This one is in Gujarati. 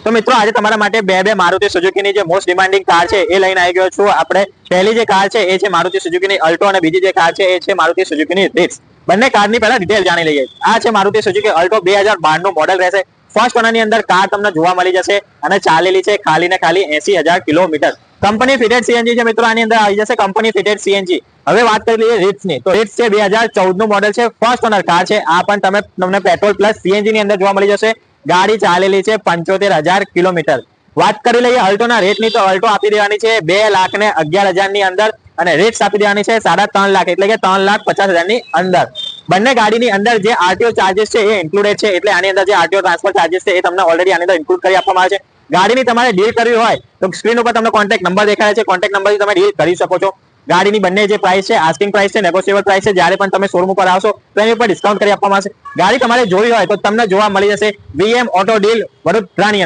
તો મિત્રો આજે તમારા માટે બે મારુતિ સુઝુકીની જે મોસ્ટ ડિમાન્ડિંગ કાર છે એ લઈને આવી ગયો છું આપણે। પહેલી જે કાર છે એ છે મારુતિ સુઝુકીની અલ્ટો અને બીજી જે કાર છે એ છે મારુતિ સુઝુકીની રીટ્સ। બંને કારની પહેલા ડિટેલ જાણી લઈએ। આ છે મારુતિ સુઝુકી અલ્ટો 2012 નું મોડેલ રહેશે। ફર્સ્ટ ઓનરની અંદર કાર તમને જોવા મળી જશે અને ચાલેલી છે ખાલી ને ખાલી 80,000 કિલોમીટર। કંપની ફિટેડ સીએનજી છે મિત્રો, આની અંદર આવી જશે કંપની ફિટેડ સીએનજી। હવે વાત કરી લઈએ રીટ્સ ની, તો રીટ્સ છે 2014 નું મોડેલ છે, ફર્સ્ટ ઓનર કાર છે। આ પણ તમને પેટ્રોલ પ્લસ સીએનજી ની અંદર જોવા મળી જશે। ગાડી ચાલેલી છે 75,000 કિલોમીટર। વાત કરી લઈએ અલ્ટોના રેટની, તો અલ્ટો આપી દેવાની છે 2,11,000 ની અંદર અને રેટ્સ આપી દેવાની છે 3.5 લાખ, એટલે કે 3,50,000 ની અંદર। બંને ગાડીની અંદર જે આરટીઓ ચાર્जेस છે એ ઇન્ક્લુડેડ છે, એટલે આની અંદર જે આરટીઓ ટ્રાન્સફર ચાર્जेस છે એ તમને ઓલરેડી આની અંદર ઇન્ક્લુડ કરી આપવામાં આવે છે। ગાડીની તમારે ડીલ કરવી હોય તો સ્ક્રીન ઉપર તમને કોન્ટેક્ટ નંબર દેખાય છે, કોન્ટેક્ટ નંબરથી તમે ડીલ કરી શકો છો। ગાડીની બંને જે પ્રાઇસ છે આસ્કિંગ પ્રાઇસ છે, નેગોશિયેબલ પ્રાઇસ છે। જ્યારે પણ તમે શોરૂમ ઉપર આવશો તો એની ઉપર ડિસ્કાઉન્ટ કરી આપવામાં આવશે। ગાડી તમારે જોવી હોય તો તમને જોવા મળી જશે વીએમ ઓટો ડીલ વડોદરાની।